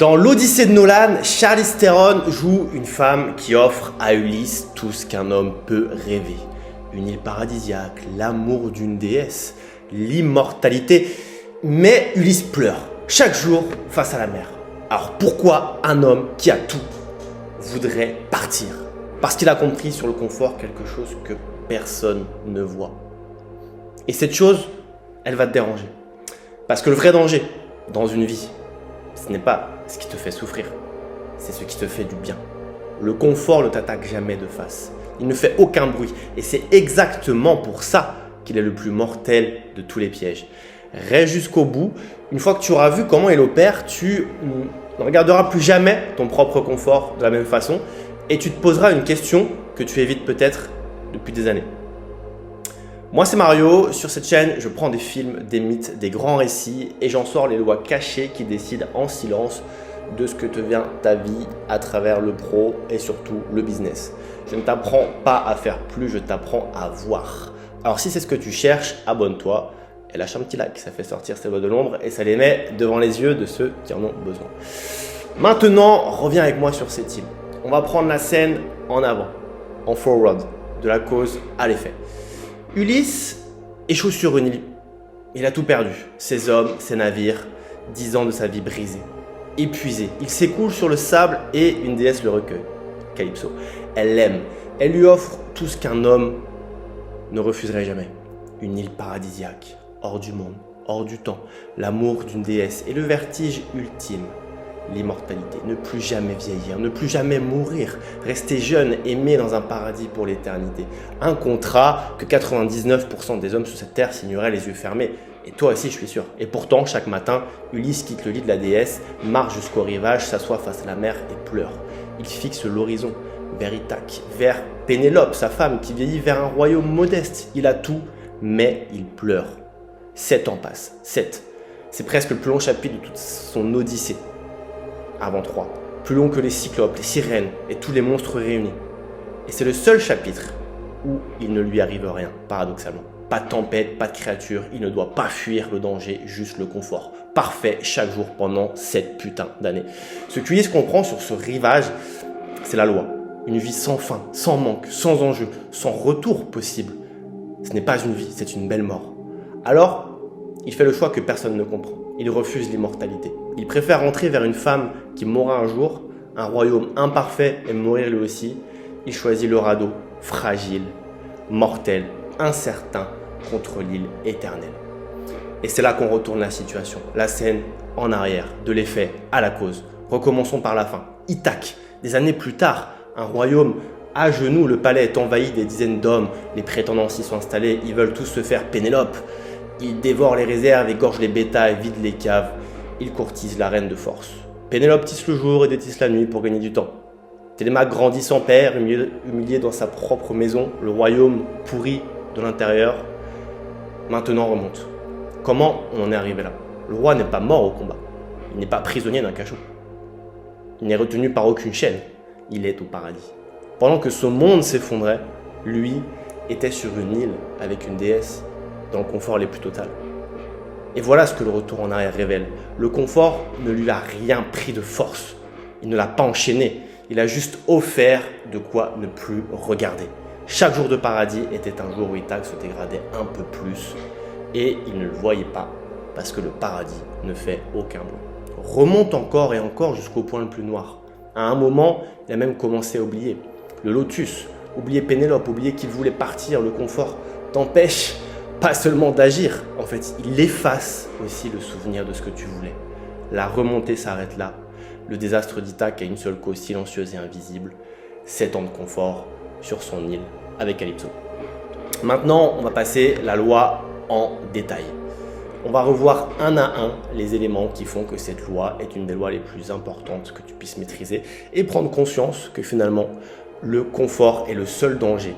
Dans l'Odyssée de Nolan, Charlize Theron joue une femme qui offre à Ulysse tout ce qu'un homme peut rêver. Une île paradisiaque, l'amour d'une déesse, l'immortalité. Mais Ulysse pleure chaque jour face à la mer. Alors pourquoi un homme qui a tout voudrait partir? Parce qu'il a compris sur le confort quelque chose que personne ne voit. Et cette chose, elle va te déranger. Parce que le vrai danger dans une vie, ce n'est pas ce qui te fait souffrir, c'est ce qui te fait du bien. Le confort ne t'attaque jamais de face. Il ne fait aucun bruit. Et c'est exactement pour ça qu'il est le plus mortel de tous les pièges. Reste jusqu'au bout. Une fois que tu auras vu comment il opère, tu ne regarderas plus jamais ton propre confort de la même façon et tu te poseras une question que tu évites peut-être depuis des années. Moi, c'est Mario. Sur cette chaîne, je prends des films, des mythes, des grands récits et j'en sors les lois cachées qui décident en silence de ce que devient ta vie à travers le pro et surtout le business. Je ne t'apprends pas à faire plus, je t'apprends à voir. Alors, si c'est ce que tu cherches, abonne-toi et lâche un petit like. Ça fait sortir ces voix de l'ombre et ça les met devant les yeux de ceux qui en ont besoin. Maintenant, reviens avec moi sur cette île. On va prendre la scène en avant, en forward, de la cause à l'effet. Ulysse échoue sur une île. Il a tout perdu. Ses hommes, ses navires, 10 ans de sa vie brisée. Épuisé. Il s'écoule sur le sable et une déesse le recueille. Calypso. Elle l'aime. Elle lui offre tout ce qu'un homme ne refuserait jamais. Une île paradisiaque, hors du monde, hors du temps. L'amour d'une déesse et le vertige ultime. L'immortalité, ne plus jamais vieillir, ne plus jamais mourir, rester jeune, aimé dans un paradis pour l'éternité. Un contrat que 99% des hommes sur cette terre signeraient les yeux fermés. Et toi aussi, je suis sûr. Et pourtant, chaque matin, Ulysse quitte le lit de la déesse, marche jusqu'au rivage, s'assoit face à la mer et pleure. Il fixe l'horizon vers Ithaque, vers Pénélope, sa femme, qui vieillit vers un royaume modeste. Il a tout, mais il pleure. 7 ans passent. 7. C'est presque le plus long chapitre de toute son odyssée. Avant 3, plus long que les cyclopes, les sirènes et tous les monstres réunis. Et c'est le seul chapitre où il ne lui arrive rien, paradoxalement. Pas de tempête, pas de créature, il ne doit pas fuir le danger, juste le confort. Parfait chaque jour pendant 7 putains d'années. Ce qu'Ulysse comprend sur ce rivage, c'est la loi. Une vie sans fin, sans manque, sans enjeu, sans retour possible. Ce n'est pas une vie, c'est une belle mort. Alors, il fait le choix que personne ne comprend. Il refuse l'immortalité. Il préfère entrer vers une femme qui mourra un jour, un royaume imparfait et mourir lui aussi. Il choisit le radeau, fragile, mortel, incertain, contre l'île éternelle. Et c'est là qu'on retourne la situation. La scène en arrière, de l'effet à la cause. Recommençons par la fin. Ithaque, des années plus tard, un royaume à genoux, le palais est envahi des dizaines d'hommes. Les prétendants s'y sont installés, ils veulent tous se faire Pénélope. Ils dévorent les réserves, égorgent les bétails, vident les caves. Ils courtisent la reine de force. Pénélope tisse le jour et détisse la nuit pour gagner du temps. Télémaque grandit sans père, humilié dans sa propre maison, le royaume pourri de l'intérieur. Maintenant remonte. Comment on en est arrivé là? Le roi n'est pas mort au combat. Il n'est pas prisonnier d'un cachot. Il n'est retenu par aucune chaîne. Il est au paradis. Pendant que ce monde s'effondrait, lui était sur une île avec une déesse, dans le confort le plus total. Et voilà ce que le retour en arrière révèle. Le confort ne lui a rien pris de force. Il ne l'a pas enchaîné. Il a juste offert de quoi ne plus regarder. Chaque jour de paradis était un jour où Ithaque se dégradait un peu plus. Et il ne le voyait pas parce que le paradis ne fait aucun bruit. Remonte encore et encore jusqu'au point le plus noir. À un moment, il a même commencé à oublier. Le lotus, oublier Pénélope, oublier qu'il voulait partir. Le confort t'empêche pas seulement d'agir, en fait, il efface aussi le souvenir de ce que tu voulais. La remontée s'arrête là. Le désastre d'Ithaque a une seule cause silencieuse et invisible. 7 ans de confort sur son île avec Calypso. Maintenant, on va passer la loi en détail. On va revoir un à un les éléments qui font que cette loi est une des lois les plus importantes que tu puisses maîtriser et prendre conscience que finalement, le confort est le seul danger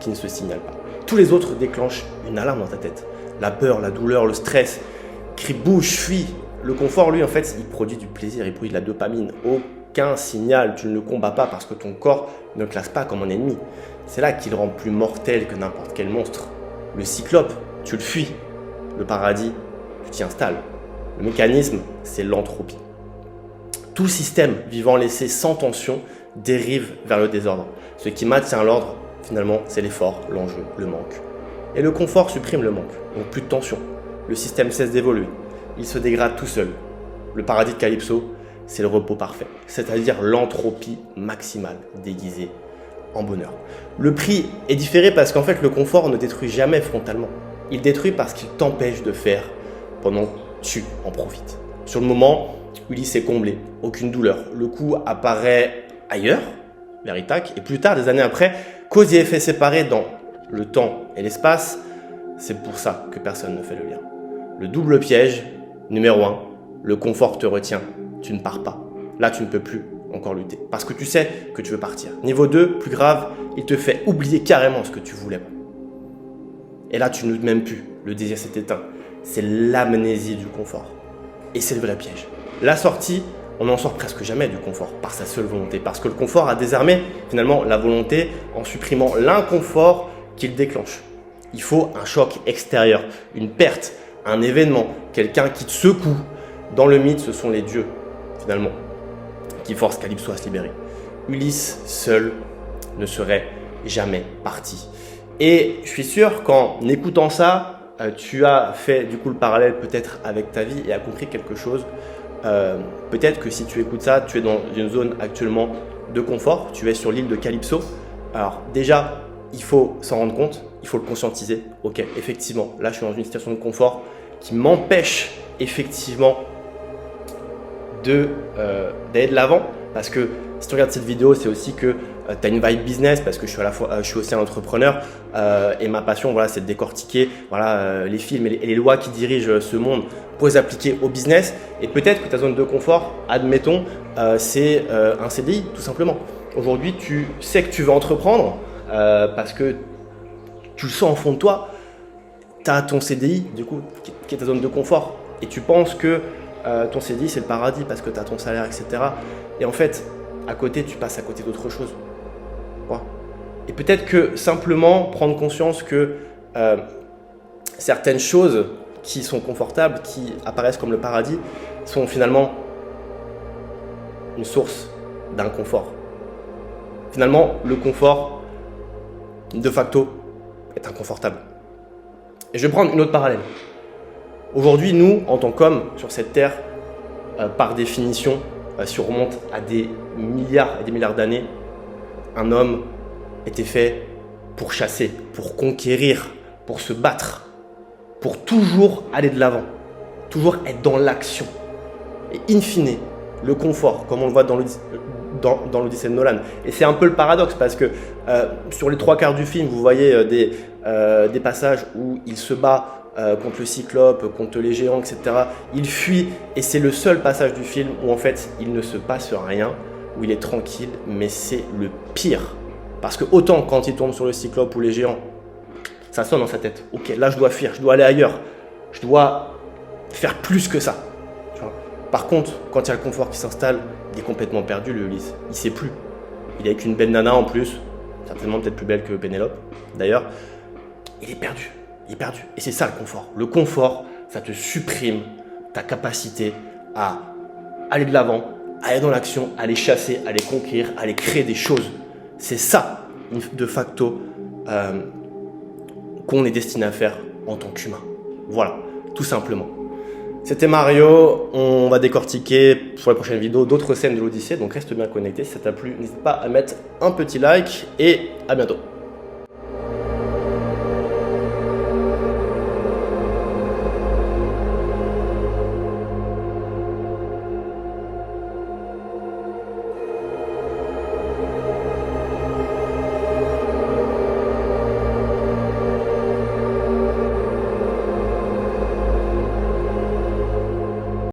qui ne se signale pas. Tous les autres déclenchent une alarme dans ta tête. La peur, la douleur, le stress, crie, bouge, fuis. Le confort, lui, en fait, il produit du plaisir, il produit de la dopamine. Aucun signal, tu ne le combats pas parce que ton corps ne le classe pas comme un ennemi. C'est là qu'il rend plus mortel que n'importe quel monstre. Le cyclope, tu le fuis. Le paradis, tu t'y installes. Le mécanisme, c'est l'entropie. Tout système vivant laissé sans tension dérive vers le désordre. Ce qui maintient l'ordre, finalement, c'est l'effort, l'enjeu, le manque. Et le confort supprime le manque, donc plus de tension. Le système cesse d'évoluer. Il se dégrade tout seul. Le paradis de Calypso, c'est le repos parfait, c'est-à-dire l'entropie maximale déguisée en bonheur. Le prix est différé parce qu'en fait, le confort ne détruit jamais frontalement. Il détruit parce qu'il t'empêche de faire pendant que tu en profites. Sur le moment, Ulysse est comblé, aucune douleur. Le coup apparaît ailleurs, vers Ithaque, et plus tard, des années après, cause et effet séparés dans le temps et l'espace, c'est pour ça que personne ne fait le lien. Le double piège, numéro 1, le confort te retient, tu ne pars pas. Là, tu ne peux plus encore lutter, parce que tu sais que tu veux partir. Niveau 2, plus grave, il te fait oublier carrément ce que tu voulais. Et là, tu ne luttes même plus, le désir s'est éteint. C'est l'amnésie du confort. Et c'est le vrai piège. La sortie, on n'en sort presque jamais du confort par sa seule volonté, parce que le confort a désarmé finalement la volonté en supprimant l'inconfort qu'il déclenche. Il faut un choc extérieur, une perte, un événement, quelqu'un qui te secoue. Dans le mythe, ce sont les dieux, finalement, qui forcent Calypso à se libérer. Ulysse, seul, ne serait jamais parti. Et je suis sûr qu'en écoutant ça, tu as fait du coup le parallèle peut-être avec ta vie et as compris quelque chose. Peut-être que si tu écoutes ça, tu es dans une zone actuellement de confort, tu es sur l'île de Calypso. Alors déjà, il faut s'en rendre compte, il faut le conscientiser. Ok, effectivement, là je suis dans une situation de confort qui m'empêche effectivement d'aller de l'avant, parce que si tu regardes cette vidéo, c'est aussi que tu as une vibe business, parce que je suis aussi un entrepreneur et ma passion, voilà, c'est de décortiquer les films et les lois qui dirigent ce monde pour les appliquer au business. Et peut-être que ta zone de confort, admettons, c'est un CDI tout simplement. Aujourd'hui, tu sais que tu veux entreprendre parce que tu le sens au fond de toi. Tu as ton CDI, du coup, qui est ta zone de confort, et tu penses que ton CDI c'est le paradis parce que tu as ton salaire, etc. Et en fait, à côté, tu passes à côté d'autre chose. Et peut-être que simplement prendre conscience que certaines choses qui sont confortables, qui apparaissent comme le paradis, sont finalement une source d'inconfort. Finalement, le confort, de facto, est inconfortable. Et je vais prendre une autre parallèle. Aujourd'hui, nous, en tant qu'hommes sur cette terre, par définition, si on remonte à des milliards et des milliards d'années, un homme était fait pour chasser, pour conquérir, pour se battre, pour toujours aller de l'avant, toujours être dans l'action. Et in fine, le confort, comme on le voit dans l'Odyssée de Nolan. Et c'est un peu le paradoxe parce que sur les 3/4 du film, vous voyez des passages où il se bat contre le cyclope, contre les géants, etc. Il fuit et c'est le seul passage du film où en fait il ne se passe rien, où il est tranquille, mais c'est le pire. Parce que autant quand il tombe sur le cyclope ou les géants, ça sonne dans sa tête. Ok, là je dois fuir, je dois aller ailleurs, je dois faire plus que ça. Tu vois. Par contre, quand il y a le confort qui s'installe, il est complètement perdu, le Ulysse. Il ne sait plus. Il est avec une belle nana en plus, certainement peut-être plus belle que Pénélope. D'ailleurs, il est perdu. Il est perdu. Et c'est ça le confort. Le confort, ça te supprime ta capacité à aller de l'avant, à aller dans l'action, à aller chasser, à aller conquérir, à aller créer des choses. C'est ça, de facto, qu'on est destiné à faire en tant qu'humain. Voilà, tout simplement. C'était Mario, on va décortiquer sur la prochaine vidéo d'autres scènes de l'Odyssée, donc reste bien connecté. Si ça t'a plu, n'hésite pas à mettre un petit like et à bientôt.